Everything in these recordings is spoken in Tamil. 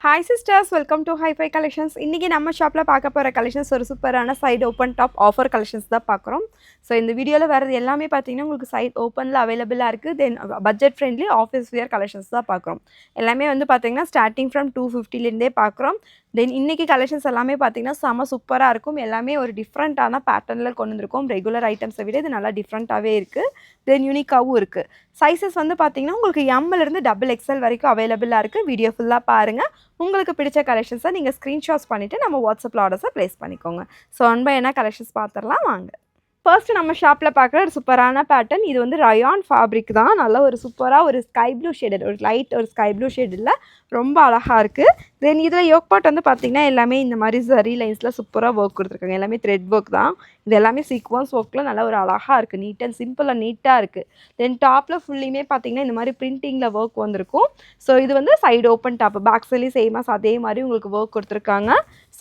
Hi sisters, welcome to Hi-Fi Collections. இன்னைக்கு நம்ம ஷாப்ல பார்க்க போற கலெக்ஷன்ஸ் ஒரு சூப்பரான side open top offer collections தான் பார்க்குறோம். ஸோ இந்த வீடியோவில் வரது எல்லாமே பார்த்தீங்கன்னா உங்களுக்கு சைட் ஓப்பனில் அவைலபிளாக இருக்குது. தென் budget friendly office wear collections தான் பார்க்குறோம். எல்லாமே வந்து பார்த்தீங்கன்னா ஸ்டார்டிங் ஃப்ரம் 250லேருந்தே பார்க்குறோம். தென் இன்றைக்கி கலெக்ஷன்ஸ் எல்லாமே பார்த்தீங்கன்னா செம்ம சூப்பராக இருக்கும். எல்லாமே ஒரு டிஃப்ரெண்ட்டான பேட்டர்னில் கொண்டு வந்திருக்கோம். ரெகுலர் ஐட்டம்ஸை விட இது நல்லா டிஃப்ரெண்ட்டாகவே இருக்குது. தென் யூனிக்காகவும் இருக்குது. சைஸஸ் வந்து பார்த்தீங்கன்னா உங்களுக்கு எம்மிலிருந்து XXL வரைக்கும் அவைலபிளாக இருக்குது. வீடியோ ஃபுல்லாக பாருங்கள். உங்களுக்கு பிடிச்ச கலெக்ஷன்ஸை நீங்கள் ஸ்க்ரீன்ஷாட்ஸ் பண்ணிவிட்டு நம்ம வாட்ஸ்அப்பில் ஆர்டர்ஸை ப்ளேஸ் பண்ணிக்கோங்க. ஸோ ஒன் பை என்ன கலெக்ஷன்ஸ் பார்த்துடலாம் வாங்க. ஃபர்ஸ்ட் நம்ம ஷாப்பில் பார்க்குற ஒரு சூப்பரான பேட்டர்ன். இது வந்து ரயான் ஃபேப்ரிக் தான். நல்ல ஒரு சூப்பராக ஒரு ஸ்கை ப்ளூ ஷேடட், ஒரு லைட் ஒரு ஸ்கை ப்ளூ ஷேடில் ரொம்ப அழகாக இருக்குது. தென் இதில் யோக் பாட் வந்து பார்த்திங்கன்னா எல்லாமே இந்த மாதிரி ஜரி லைன்ஸில் சூப்பராக ஒர்க் கொடுத்துருக்காங்க. எல்லாமே த்ரெட் ஒர்க் தான். இது எல்லாமே சீக்வன்ஸ் ஒர்க்கில் நல்லா ஒரு அழகாக இருக்குது. நீட் அண்ட் சிம்பிளாக நீட்டாக இருக்குது. தென் டாப்பில் ஃபுல்லியுமே பார்த்திங்கன்னா இந்த மாதிரி பிரிண்டிங்கில் ஒர்க் வந்திருக்கும். ஸோ இது வந்து சைடு ஓப்பன் டாப். பேக் சைட்லேயும் சேமாஸ் அதே மாதிரி உங்களுக்கு ஒர்க் கொடுத்துருக்காங்க.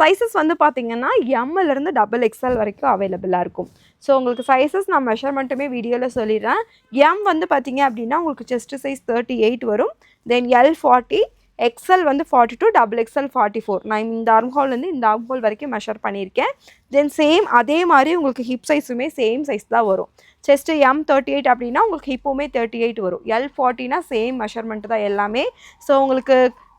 சைஸஸ் வந்து பார்த்திங்கன்னா எம்மிலிருந்து XXL வரைக்கும் அவைலபிளாக இருக்கும். ஸோ உங்களுக்கு சைஸஸ் நான் மெஷர்மெண்ட்டுமே வீடியோவில் சொல்லிடுறேன். எம் வந்து பார்த்திங்க அப்படின்னா உங்களுக்கு செஸ்ட் சைஸ் 38 வரும். தென் எல் 40, எக்ஸ்எல் வந்து 42, XXL 44. நான் இந்த ஆர்ம்ஹோல்லேருந்து இந்த ஆர்ம்ஹோல் வரைக்கும் மெஷர் பண்ணியிருக்கேன். தென் சேம் அதே மாதிரி உங்களுக்கு ஹிப் சைஸுமே சேம் சைஸ் தான் வரும். செஸ்ட்டு M38 அப்படின்னா உங்களுக்கு ஹிப்புமே 38 வரும். L40னா சேம் மெஷர்மெண்ட் தான் எல்லாமே. ஸோ உங்களுக்கு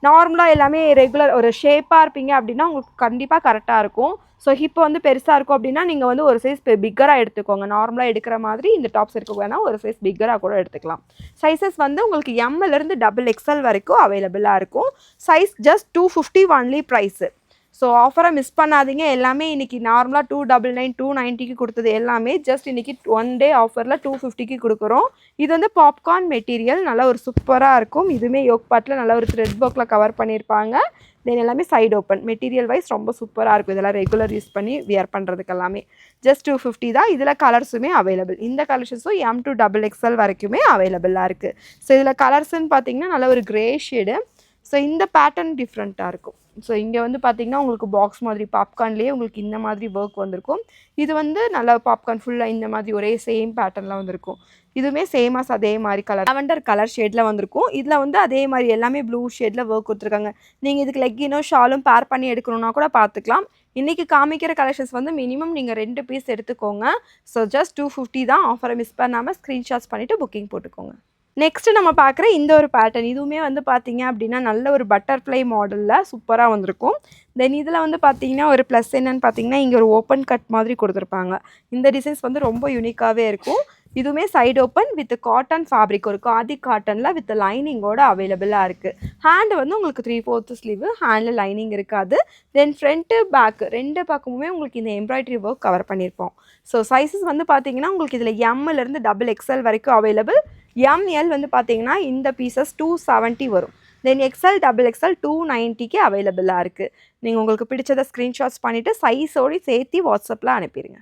நார்மலாக எல்லாமே ரெகுலர் ஒரு ஷேப்பாக இருப்பீங்க அப்படின்னா உங்களுக்கு கண்டிப்பாக கரெக்டாக இருக்கும். ஸோ ஹிப் வந்து பெருசாக இருக்கும் அப்படின்னா நீங்கள் வந்து ஒரு சைஸ் பிக்கராக எடுத்துக்கோங்க. நார்மலாக எடுக்கிற மாதிரி இந்த டாப்ஸ் இருக்க வேணால் ஒரு சைஸ் பிக்கராக கூட எடுத்துக்கலாம். சைஸஸ் வந்து உங்களுக்கு எம்மிலிருந்து XXL வரைக்கும் அவைலபிளாக இருக்கும். Size just 250 only price. So ஆஃபரை மிஸ் பண்ணாதீங்க. எல்லாமே இன்றைக்கி நார்மலாக 299, 290க்கு கொடுத்தது எல்லாமே ஜஸ்ட் இன்றைக்கி ஒன் டே ஆஃபரில் 250க்கு கொடுக்குறோம். இது வந்து பாப்கார்ன் மெட்டீரியல், நல்லா ஒரு சூப்பராக இருக்கும். இதுவுமே யோக் பாட்டில் நல்லா ஒரு த்ரெட் ஒர்க்கில் கவர் பண்ணியிருப்பாங்க. தென் எல்லாமே சைடு ஓப்பன். மெட்டீரியல் வைஸ் ரொம்ப சூப்பராக இருக்கும். இதெல்லாம் ரெகுலர் யூஸ் பண்ணி வியர் பண்ணுறதுக்கு எல்லாமே ஜஸ்ட் 250 தான். இதில் கலர்ஸுமே அவைலபிள். இந்த கலெக்ஷன்ஸும் M to XXL வரைக்குமே அவைலபிளாக இருக்குது. ஸோ இதில் கலர்ஸ்ன்னு பார்த்தீங்கன்னா நல்ல ஒரு க்ரே ஷேடு. ஸோ இந்த பேட்டர்ன் டிஃப்ரெண்ட்டாக இருக்கும். ஸோ இங்கே வந்து பார்த்திங்கன்னா உங்களுக்கு பாக்ஸ் மாதிரி பாப்கார்ன்லேயே உங்களுக்கு இந்த மாதிரி ஒர்க் வந்திருக்கும். இது வந்து நல்லா பாப்கார்ன் ஃபுல்லாக இந்த மாதிரி ஒரே சேம் பேட்டர்னில் வந்திருக்கும். இதுவுமே சேமாஸ் அதே மாதிரி கலர் லாவெண்டர் கலர் ஷேடில் வந்திருக்கும். இதில் வந்து அதே மாதிரி எல்லாமே ப்ளூ ஷேடில் ஒர்க் கொடுத்துருக்காங்க. நீங்கள் இதுக்கு லெக்கினும் ஷாலும் பேர் பண்ணி எடுக்கணுன்னா கூட பார்த்துக்கலாம். இன்றைக்கி காமிக்கிற கலெக்ஷன்ஸ் வந்து மினிமம் நீங்கள் 2 பீஸ் எடுத்துக்கோங்க. ஸோ ஜஸ்ட் 250 தான். ஆஃபரை மிஸ் பண்ணாமல் ஸ்க்ரீன்ஷாட்ஸ் பண்ணிவிட்டு புக்கிங் போட்டுக்கோங்க. நெக்ஸ்ட்டு நம்ம பார்க்குற இந்த ஒரு பேட்டர்ன். இதுவுமே வந்து பார்த்திங்க அப்படின்னா நல்ல ஒரு பட்டர்ஃப்ளை மாடலில் சூப்பராக வந்திருக்கும். தென் இதில் வந்து பார்த்திங்கன்னா ஒரு ப்ளஸ் என்னென்னு பார்த்திங்கன்னா இங்கே ஒரு ஓப்பன் கட் மாதிரி கொடுத்துருப்பாங்க. இந்த டிசைன்ஸ் வந்து ரொம்ப யூனிக்காகவே இருக்கும். இதுவுமே side open with cotton fabric, ஒரு காதி காட்டனில் வித் லைனிங்கோட அவைலபிளாக இருக்குது. ஹேண்டு வந்து உங்களுக்கு 3/4 ஸ்லீவு, ஹேண்டில் லைனிங் இருக்காது. தென் ஃப்ரண்ட்டு பேக்கு ரெண்டு பக்கமுமே உங்களுக்கு இந்த எம்ப்ராய்டரி ஒர்க் கவர் பண்ணியிருப்போம். ஸோ சைஸஸ் வந்து பார்த்திங்கன்னா உங்களுக்கு இதில் எம்மிலிருந்து XXL வரைக்கும் அவைலபிள். ML வந்து பார்த்தீங்கன்னா இந்த பீசஸ் 270 வரும். தென் XL XXL 290க்கு அவைலபிளாக இருக்குது. நீங்கள் உங்களுக்கு பிடிச்சதை ஸ்க்ரீன்ஷாட்ஸ் பண்ணிவிட்டு சைஸோடு சேர்த்து வாட்ஸ்அப்பில் அனுப்பிடுங்க.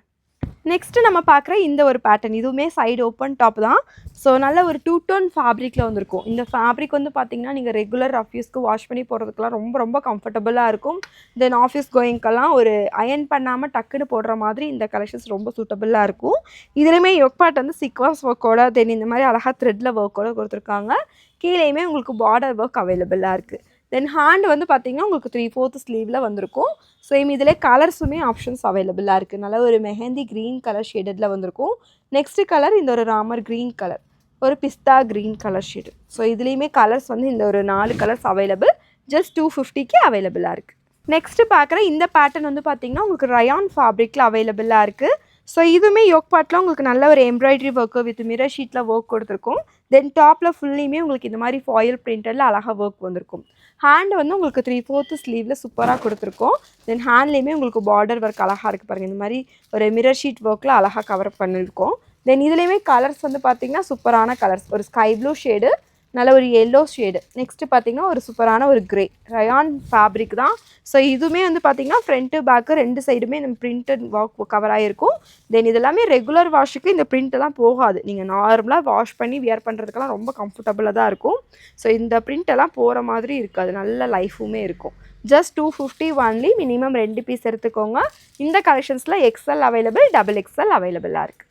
நெக்ஸ்ட்டு நம்ம பார்க்குற இந்த ஒரு பேட்டர்ன். இதுவுமே சைடு ஓப்பன் டாப் தான். ஸோ நல்ல ஒரு 2 டோன் ஃபேப்ரிக்கில் வந்திருக்கும். இந்த ஃபேப்ரிக் வந்து பார்த்திங்கன்னா நீங்கள் ரெகுலர் ஆஃபீஸ்க்கு வாஷ் பண்ணி போடுறதுக்கெலாம் ரொம்ப ரொம்ப கம்ஃபர்டபுளாக இருக்கும். தென் ஆஃபீஸ் கோயிங்க்கெல்லாம் ஒரு அயன் பண்ணாமல் டக்குன்னு போடுற மாதிரி இந்த கலெக்ஷன்ஸ் ரொம்ப சூட்டபுளாக இருக்கும். இதுலேயுமே யோக் பார்ட் வந்து சீக்வன்ஸ் ஒர்க்கோட தென் இந்த மாதிரி அழகாக த்ரெட்டில் ஒர்க்கோட கொடுத்துருக்காங்க. கீழேயுமே உங்களுக்கு பார்டர் ஒர்க் அவைலபிளாக இருக்குது. தென் ஹேண்ட் வந்து பார்த்திங்கன்னா உங்களுக்கு 3/4 ஸ்லீவில் வந்திருக்கும். சேம் இதில் கலர்ஸுமே ஆப்ஷன்ஸ் அவைலபிளாக இருக்குது. நல்ல ஒரு மெஹந்தி க்ரீன் கலர் ஷேடடில் வந்திருக்கும். நெக்ஸ்ட்டு கலர் இந்த ஒரு ராமர் க்ரீன் கலர், ஒரு பிஸ்தா க்ரீன் கலர் ஷேடு. ஸோ இதுலேயுமே கலர்ஸ் வந்து இந்த ஒரு 4 கலர்ஸ் அவைலபிள். ஜஸ்ட் 250க்கு அவைலபிளாக இருக்குது. நெக்ஸ்ட்டு பார்க்குற இந்த பேட்டர்ன் வந்து பார்த்திங்கன்னா உங்களுக்கு ரயான் ஃபேப்ரிக்கில் அவைலபிளாக இருக்குது. ஸோ இதுவுமே யோக் பார்ட்டில் உங்களுக்கு நல்ல ஒரு எம்ப்ராய்டரி ஒர்க்கு வித் மிரர் ஷீட்டில் ஒர்க் கொடுத்துருக்கும். தென் டாப்பில் ஃபுல்லியுமே உங்களுக்கு இந்த மாதிரி ஃபாயில் பிரிண்டரில் அழகாக ஒர்க் வந்திருக்கும். ஹேண்டு வந்து உங்களுக்கு 3/4 ஸ்லீவில் சூப்பராக கொடுத்துருக்கோம். தென் ஹேண்ட்லேயுமே உங்களுக்கு பார்டர் ஒர்க் அழகாக இருக்குது பாருங்கள். இந்த மாதிரி ஒரு மிரர் ஷீட் ஒர்க்கில் அழகாக கவர் பண்ணியிருக்கோம். தென் இதுலேயுமே கலர்ஸ் வந்து பார்த்திங்கன்னா சூப்பரான கலர்ஸ். ஒரு ஸ்கை ப்ளூ ஷேடு, நல்ல ஒரு எல்லோ ஷேடு. நெக்ஸ்ட்டு பார்த்திங்கன்னா ஒரு சூப்பரான ஒரு க்ரே ரயான் ஃபேப்ரிக் தான். ஸோ இதுவுமே வந்து பார்த்திங்கன்னா ஃப்ரண்ட்டு பேக்கு ரெண்டு சைடுமே இந்த பிரிண்டட் ஒர்க் கவர் ஆகிருக்கும். தென் இதெல்லாமே ரெகுலர் வாஷுக்கு இந்த பிரிண்ட்டெல்லாம் போகாது. நீங்கள் நார்மலாக வாஷ் பண்ணி வியர் பண்ணுறதுக்கெல்லாம் ரொம்ப கம்ஃபர்டபுளாக தான் இருக்கும். ஸோ இந்த பிரிண்டெல்லாம் போகிற மாதிரி இருக்காது. நல்ல லைஃபுமே இருக்கும். Just 250 only. மினிமம் 2 பீஸ் எடுத்துக்கோங்க. இந்த கலெக்ஷன்ஸில் XL அவைலபிள், XXL அவைலபிளாக இருக்குது.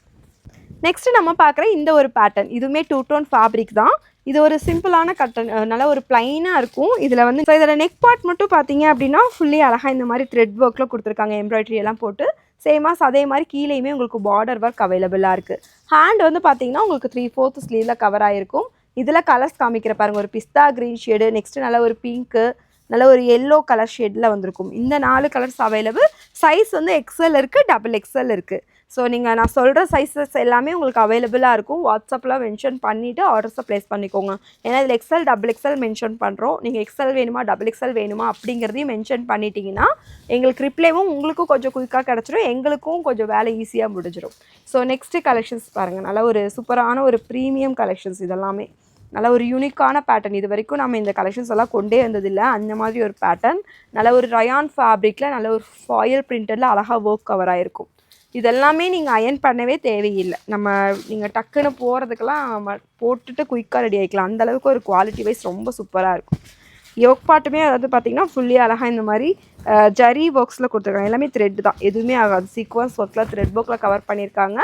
நெக்ஸ்ட்டு நம்ம பார்க்குற இந்த ஒரு பேட்டர்ன். இதுவுமே 2 டோன் ஃபேப்ரிக் தான். இது ஒரு சிம்பிளான கட்டன் நல்ல ஒரு பிளைனாக இருக்கும். இதில் வந்து ஸோ இதில் நெக் பார்ட் மட்டும் பார்த்தீங்க அப்படின்னா ஃபுல்லி அழகாக இந்த மாதிரி த்ரெட் ஒர்க்கில் கொடுத்துருக்காங்க, எம்ப்ராய்டரி எல்லாம் போட்டு. சேமாஸ் அதே மாதிரி கீழேயுமே உங்களுக்கு பார்டர் ஒர்க் அவைலபிளாக இருக்குது. ஹேண்ட் வந்து பார்த்தீங்கன்னா உங்களுக்கு 3/4 ஸ்லீவில் கவர் ஆகிருக்கும். இதில் கலர்ஸ் காமிக்கிற பாருங்கள், ஒரு பிஸ்தா க்ரீன் ஷேடு, நெக்ஸ்ட்டு நல்ல ஒரு பிங்க்கு, நல்ல ஒரு எல்லோ கலர் ஷேடில் வந்திருக்கும். இந்த 4 கலர்ஸ் அவைலபிள். சைஸ் வந்து எக்ஸல் இருக்குது, டபுள் எக்ஸல் இருக்குது. ஸோ நீங்கள் நான் சொல்கிற சைஸஸ் எல்லாமே உங்களுக்கு அவைலபிளாக இருக்கும். வாட்ஸ்அப்பில் மென்ஷன் பண்ணிவிட்டு ஆர்டர்ஸை ப்ளேஸ் பண்ணிக்கோங்க. ஏன்னா இதில் எக்ஸல் டபுள் எக்ஸல் மென்ஷன் பண்ணுறோம். நீங்கள் எக்ஸல் வேணுமா டபுள் எக்ஸல் வேணுமா அப்படிங்கிறதையும் மென்ஷன் பண்ணிட்டீங்கன்னா எங்களுக்கு ரிப்ளைவும் உங்களுக்கும் கொஞ்சம் குயிக்காக கிடச்சிரும், எங்களுக்கும் கொஞ்சம் வேலை ஈஸியாக முடிஞ்சிடும். ஸோ நெக்ஸ்ட்டு கலெக்ஷன்ஸ் பாருங்கள், நல்ல ஒரு சூப்பரான ஒரு ப்ரீமியம் கலெக்ஷன்ஸ். இதெல்லாமே நல்ல ஒரு யூனிக்கான பேட்டர்ன். இது வரைக்கும் நம்ம இந்த கலெக்ஷன்ஸ் எல்லாம் கொண்டே வந்ததில்லை. அந்த மாதிரி ஒரு பேட்டர்ன், நல்ல ஒரு ரயான் ஃபேப்ரிக்கில் நல்ல ஒரு ஃபாயில் பிரிண்டடில் அழகாக ஒர்க் கவர் ஆகிருக்கும். இதெல்லாமே நீங்கள் அயர்ன் பண்ணவே தேவையில்லை. நீங்கள் டக்குன்னு போகிறதுக்கெல்லாம் போட்டுட்டு குயிக்காக ரெடி ஆகிக்கலாம். அந்தளவுக்கு ஒரு குவாலிட்டி வைஸ் ரொம்ப சூப்பராக இருக்கும். யோக் பாட்டுமே அதாவது பார்த்திங்கன்னா ஃபுல்லி அழகாக இந்த மாதிரி ஜரி ஒர்க்ஸில் கொடுத்துருக்காங்க. எல்லாமே த்ரெட் தான், எதுவுமே ஆகாது. சீக்வன்ஸ் ஒர்க்கில் த்ரெட் ஒர்க்கில் கவர் பண்ணியிருக்காங்க.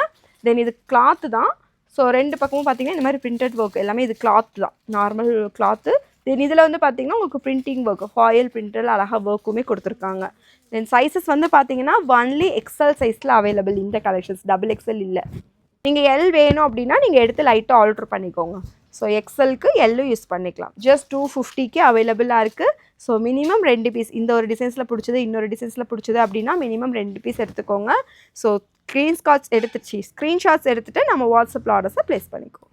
தென் இது கிளாத்து தான். ஸோ 2 பக்கமும் பார்த்திங்கன்னா இந்த மாதிரி பிரிண்டட் ஒர்க் எல்லாமே. இது கிளாத் தான், நார்மல் கிளாத்து. தென் இதில் வந்து பார்த்திங்கன்னா உங்களுக்கு பிரிண்டிங் ஒர்க், ஃபாயில் பிரிண்டரில் அழகாக ஒர்க்குமே கொடுத்துருக்காங்க. தென் சைஸஸ் வந்து பார்த்திங்கன்னா ஒன்லி எக்ஸல் சைஸில் அவைலபிள் இந்த கலெக்ஷன்ஸ், டபுள் எக்ஸல் இல்லை. நீங்கள் எல் வேணும் அப்படின்னா நீங்கள் எடுத்து லைட்டாக ஆல்ட்ரு பண்ணிக்கோங்க. ஸோ எக்ஸலுக்கு எல்லும் யூஸ் பண்ணிக்கலாம். ஜஸ்ட் 250க்கு அவைலபிளாக இருக்குது. ஸோ மினிமம் 2 பீஸ், இந்த ஒரு டிசைன்ஸில் பிடிச்சது இன்னொரு டிசைன்ஸில் பிடிச்சது அப்படின்னா மினிமம் 2 பீஸ் எடுத்துக்கோங்க. ஸோ ஸ்க்ரீன்ஷாட்ஸ் எடுத்துகிட்டு நம்ம வாட்ஸ்அப்பில் ஆர்டர்ஸை ப்ளேஸ் பண்ணிக்கோங்க.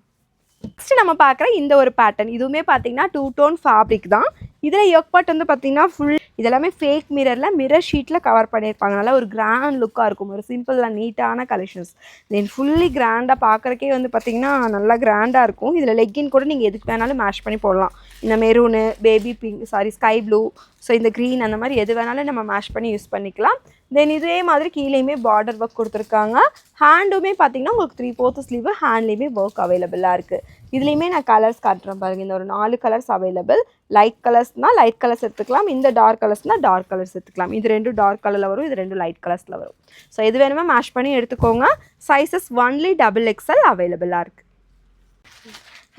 நெக்ஸ்ட்டு நம்ம பார்க்குற இந்த ஒரு பேட்டர்ன், இதுவுமே பார்த்தீங்கன்னா 2 டோன் ஃபேப்ரிக் தான். இதில் யோக் பார்ட் வந்து பார்த்திங்கன்னா ஃபுல் இதெல்லாமே ஃபேக் மிரர் ஷீட்டில் கவர் பண்ணியிருப்பாங்க. நல்லா ஒரு கிராண்ட் லுக்காக இருக்கும், ஒரு சிம்பிளாக நீட்டான கலெக்ஷன்ஸ். தென் ஃபுல்லி கிராண்டாக பார்க்குறக்கே வந்து பார்த்திங்கன்னா நல்லா கிராண்டாக இருக்கும். இதில் லெக்கின் கூட நீங்கள் எதுக்கு வேணாலும் மேஷ் பண்ணி போடலாம். இந்த maroon, baby pink, sky blue, so இந்த க்ரீன், அந்த மாதிரி எது வேணாலும் நம்ம மேஷ் பண்ணி யூஸ் பண்ணிக்கலாம். தென் இதே மாதிரி கீழேயுமே பார்டர் ஒர்க் கொடுத்துருக்காங்க. ஹேண்டுமே பார்த்திங்கன்னா உங்களுக்கு 3/4 ஸ்லீவ், ஹேண்ட்லேயுமே ஒர்க் அவைலபிளாக இருக்குது. இதுலேயுமே நான் கலர்ஸ் காட்டுறேன் பாருங்கள். இந்த ஒரு 4 கலர்ஸ் அவைலபிள். லைட் கலர்ஸ்னால் லைட் கலர்ஸ் எடுத்துக்கலாம், இந்த டார்க் கலர்ஸ்னால் டார்க் கலர்ஸ் எடுத்துக்கலாம். இது 2 டார்க் கலரில் வரும், இது 2 லைட் கலர்ஸில் வரும். ஸோ எது வேணுமோ மேஷ் பண்ணி எடுத்துக்கோங்க. சைஸஸ் ஒன்லி டபுள் எக்ஸல் அவைலபிளாக இருக்குது.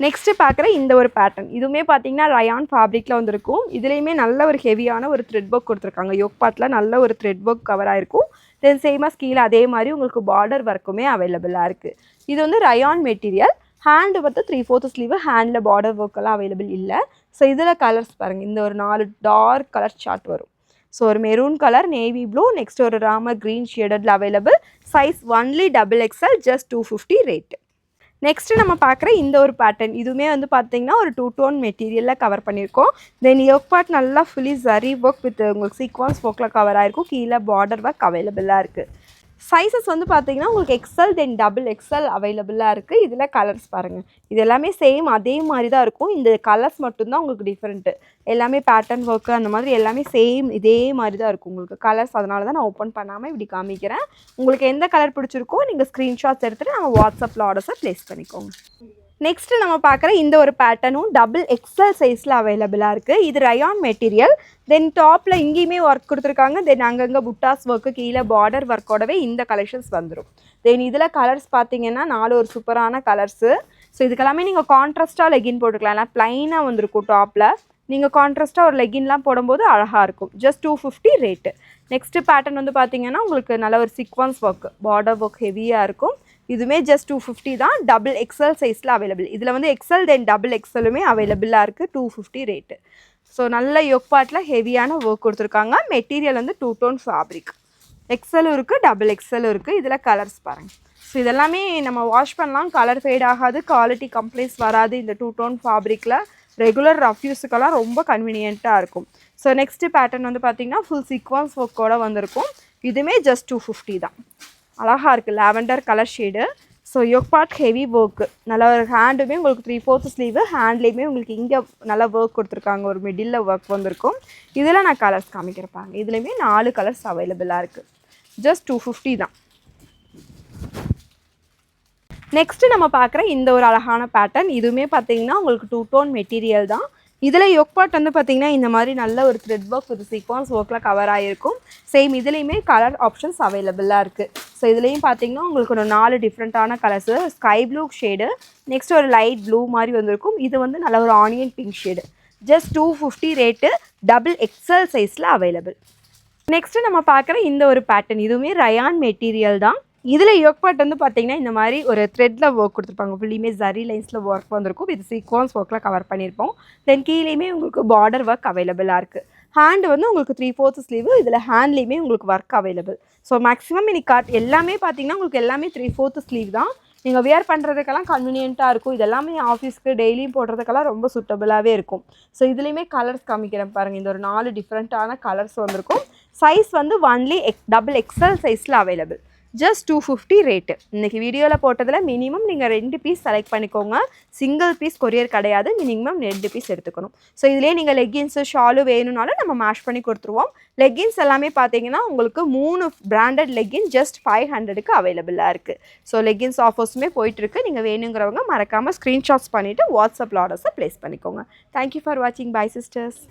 நெக்ஸ்ட்டு பார்க்குற இந்த ஒரு பேட்டர்ன், இதுவுமே பார்த்தீங்கன்னா ரயான் ஃபேப்ரிக்கில் வந்துருக்கும். இதுலேயுமே நல்ல ஒரு ஹெவியான ஒரு த்ரெட் ஒர்க் கொடுத்துருக்காங்க. யோக் பார்ட்டில் நல்ல ஒரு த்ரெட் ஒர்க் கவர் ஆகிருக்கும். தென் சேமாக கீழே அதே மாதிரி உங்களுக்கு பார்டர் ஒர்க்குமே அவைலபிளாக இருக்குது. இது வந்து ரயான் மெட்டீரியல். ஹேண்டு வந்து 3/4 ஸ்லீவ், ஹேண்டில் பார்டர் ஒர்க்கெல்லாம் அவைலபிள் இல்லை. ஸோ இதில் கலர்ஸ் பாருங்கள், இந்த ஒரு 4 டார்க் கலர் சார்ட் வரும். ஸோ ஒரு maroon colour, navy blue, next ஒரு ராமர் க்ரீன் ஷேடடில் available. Size only double XL, just 250 rate. Next நம்ம பார்க்குற இந்த ஒரு பேட்டர்ன், இதுவுமே வந்து பார்த்திங்கன்னா ஒரு 2 டோன் மெட்டீரியலில் கவர் பண்ணியிருக்கோம். தென் யோக் பார்ட் நல்லா ஃபுல்லி ஜரி ஒர்க் வித் உங்களுக்கு சீக்வன்ஸ் ஒர்க்கில் கவர் ஆகிருக்கும். கீழே பார்டர் ஒர்க் அவைலபிளாக இருக்குது. சைஸஸ் வந்து பார்த்திங்கன்னா உங்களுக்கு எக்ஸல் தென் டபுள் எக்ஸல் அவைலபிளாக இருக்குது. இதில் கலர்ஸ் பாருங்கள், இது எல்லாமே சேம் அதே மாதிரி தான் இருக்கும். இந்த கலர்ஸ் மட்டும்தான் உங்களுக்கு டிஃப்ரெண்ட்டு. எல்லாமே பேட்டர்ன் ஒர்க்கு அந்த மாதிரி எல்லாமே சேம் இதே மாதிரி தான் இருக்கும் உங்களுக்கு கலர்ஸ். அதனால தான் நான் ஓப்பன் பண்ணாமல் இப்படி காமிக்கிறேன். உங்களுக்கு எந்த கலர் பிடிச்சிருக்கோ நீங்கள் ஸ்க்ரீன்ஷாட்ஸ் எடுத்துகிட்டு நம்ம வாட்ஸ்அப்பில் ஆர்டர்ஸை ப்ளேஸ் பண்ணிக்கோங்க. நெக்ஸ்ட்டு நம்ம பார்க்குற இந்த ஒரு பேட்டர்னும் டபுள் எக்ஸல் சைஸில் அவைலபிளாக இருக்குது. இது ரயான் மெட்டீரியல். தென் டாப்பில் இங்கேயுமே ஒர்க் கொடுத்துருக்காங்க. தென் அங்கங்கே புட்டாஸ் ஒர்க்கு, கீழே பார்டர் ஒர்க்கோடவே இந்த கலெக்ஷன்ஸ் வந்துடும். தென் இதில் கலர்ஸ் பார்த்தீங்கன்னா 4 ஒரு சூப்பரான கலர்ஸு. ஸோ இதுக்கெல்லாமே நீங்கள் கான்ட்ராஸ்ட்டாக லெகின் போட்டுக்கலாம். ஏன்னா ப்ளைனாக வந்திருக்கும் டாப்பில். நீங்கள் கான்ட்ராஸ்ட்டாக ஒரு லெகின்லாம் போடும்போது அழகாக இருக்கும். Just 250 rate. நெக்ஸ்ட்டு பேட்டர்ன் வந்து பார்த்தீங்கன்னா உங்களுக்கு நல்ல ஒரு சீக்வன்ஸ் ஒர்க், பார்டர் ஒர்க் ஹெவியாக இருக்கும். இதுவுமே ஜஸ்ட் 250 தான். டபுள் எக்ஸல் சைஸில் அவைலபிள். இதில் வந்து எக்ஸல் தென் டபுள் எக்ஸலுமே அவைலபிளாக இருக்குது. 250 ரேட்டு. ஸோ நல்ல யோக் பார்ட்டில் ஹெவியான ஒர்க் கொடுத்துருக்காங்க. மெட்டீரியல் வந்து 2 டோன் ஃபேப்ரிக். எக்ஸலும் இருக்குது, டபுள் எக்ஸலும் இருக்குது. இதில் கலர்ஸ் பாருங்கள். ஸோ இதெல்லாமே நம்ம வாஷ் பண்ணலாம், கலர் ஃபேட் ஆகாது, குவாலிட்டி கம்ப்ளைண்ட்ஸ் வராது. இந்த 2 டோன் ஃபேப்ரிக்கில் ரெகுலர் ரஃப் யூஸுக்கெல்லாம் ரொம்ப கன்வீனியண்ட்டாக இருக்கும். ஸோ நெக்ஸ்ட்டு பேட்டர்ன் வந்து பார்த்திங்கன்னா ஃபுல் சீக்வன்ஸ் ஒர்க்கோடு வந்திருக்கும். இதுவுமே ஜஸ்ட் 250 தான். அழகாக இருக்குது, lavender colour shade. So yoke part heavy work, நல்லா ஒரு ஹேண்டுமே உங்களுக்கு 3/4 ஸ்லீவு, ஹேண்ட்லேயுமே உங்களுக்கு இங்கே நல்லா ஒர்க் கொடுத்துருக்காங்க. ஒரு மிடில் ஒர்க் வந்திருக்கும். இதில் நான் கலர்ஸ் காமிக்கிறப்பாங்க. இதுலேயுமே 4 கலர்ஸ் அவைலபிளாக இருக்குது. ஜஸ்ட் 250 தான். நெக்ஸ்ட்டு நம்ம பார்க்குற இந்த ஒரு அழகான பேட்டர்ன், இதுவுமே பார்த்தீங்கன்னா உங்களுக்கு 2 டோன் மெட்டீரியல் தான். இதில் யோக் பார்ட் வந்து பார்த்திங்கன்னா இந்த மாதிரி நல்ல ஒரு த்ரெட் ஒர்க் வித் சீக்வன்ஸ் ஒர்க்கில் கவர் ஆகிருக்கும். சேம் இதுலேயுமே கலர் ஆப்ஷன்ஸ் அவைலபிளாக இருக்குது. ஸோ இதுலேயும் பார்த்தீங்கன்னா உங்களுக்கு ஒரு 4 டிஃப்ரெண்ட்டான கலர்ஸு. ஸ்கை ப்ளூ ஷேடு, நெக்ஸ்ட் ஒரு லைட் ப்ளூ மாதிரி வந்திருக்கும். இது வந்து நல்ல ஒரு onion pink shade. Just 250 rate, double XL சைஸில் அவைலபிள். நெக்ஸ்ட்டு நம்ம பார்க்குற இந்த ஒரு பேட்டர்ன், இதுவுமே ரயான் மெட்டீரியல் தான். இதில் யோக் பார்ட் வந்து பார்த்திங்கன்னா இந்த மாதிரி ஒரு த்ரெட்டில் ஒர்க் கொடுத்துருப்பாங்க. ஃபுல்லியுமே ஜரி லைன்ஸில் ஒர்க் வந்திருக்கும். இது சீக்வன்ஸ் ஒர்க்கில் கவர் பண்ணியிருப்போம். தென் கீழேயுமே உங்களுக்கு பார்டர் ஒர்க் அவைலபிளாக இருக்குது. ஹேண்டு வந்து உங்களுக்கு 3/4 ஸ்லீவு. இதில் ஹேண்ட்லேயுமே உங்களுக்கு ஒர்க் அவைலபிள். ஸோ மேக்ஸிமம் இன்னைக்கு எல்லாமே பார்த்திங்கன்னா உங்களுக்கு எல்லாமே 3/4 ஸ்லீவ் தான். நீங்கள் வியர் பண்ணுறதுக்கெல்லாம் கன்வீனியண்ட்டாக இருக்கும். இது எல்லாமே ஆஃபீஸ்க்கு டெய்லியும் போடுறதுக்கெல்லாம் ரொம்ப சூட்டபுளாகவே இருக்கும். ஸோ இதுலேயுமே கலர்ஸ் காமிக்கிறேன் பாருங்கள். இந்த ஒரு 4 டிஃப்ரெண்ட்டான கலர்ஸ் வந்திருக்கும். சைஸ் வந்து ஒன்லி டபுள் எக்ஸல் சைஸில் அவைலபிள். Just 250 rate. இன்றைக்கி வீடியோவில் போட்டதில் மினிமம் நீங்கள் 2 பீஸ் செலக்ட் பண்ணிக்கோங்க. சிங்கிள் பீஸ் கொரியர் கிடையாது. மினிமம் 2 பீஸ் எடுத்துக்கணும். ஸோ இதிலே நீங்கள் லெக்கின்ஸு ஷாலு வேணும்னாலும் நம்ம மேஷ் பண்ணி கொடுத்துருவோம். லெக்கின்ஸ் எல்லாமே பார்த்தீங்கன்னா உங்களுக்கு 3 பிராண்டட் லெக்கின் ஜஸ்ட் 500க்கு அவைலபிளாக இருக்குது. ஸோ லெக்கின்ஸ் ஆஃபர்ஸுமே போயிட்டுருக்கு. நீங்கள் வேணுங்கிறவங்க மறக்காமல் ஸ்க்ரீன்ஷாட்ஸ் பண்ணிவிட்டு வாட்ஸ்அப்பில் ஆர்டர்ஸை ப்ளேஸ் பண்ணிக்கோங்க. தேங்க்யூ ஃபார் வாட்சிங். Bye sisters.